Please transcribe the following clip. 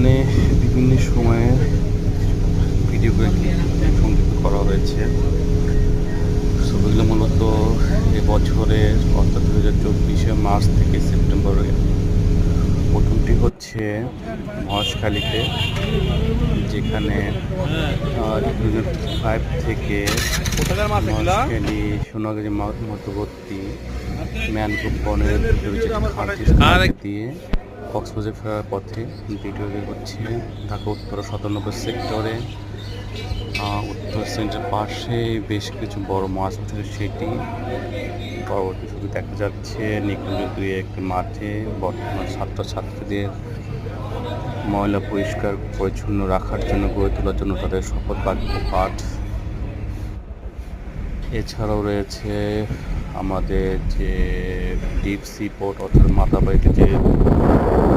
এখানে বিভিন্ন সময়ে ভিডিওগুলো সংযুক্ত করা হয়েছে। ছবিগুলো মূলত এবছরের অর্থাৎ 2024 মার্চ থেকে সেপ্টেম্বরে। প্রথমটি হচ্ছে মহেশখালীতে, যেখানে 2005 থেকে মহেশখালী সোনাগাজী মধ্যবর্তী ম্যানগ্রোভ বনের ভিতরে দিয়ে কক্সবাজার ফেরার পথে ভিডিওটি হচ্ছে ঢাকা উত্তর 97 সেক্টরে। উত্তর সেন্টার পাশে বেশ কিছু বড় মাছ উঠেছে, সেটি পরবর্তী ছবি দেখা যাচ্ছে নিকুঞ্জ একটি মাঠে বর্তমান ছাত্রছাত্রীদের ময়লা পরিষ্কার পরিচ্ছন্ন রাখার জন্য গড়ে তোলার জন্য তাদের শপথ বাক্য পাঠ। এছাড়াও রয়েছে আমাদের যে ডিপ সি পোর্ট অর্থাৎ মাতাবাড়িতে যে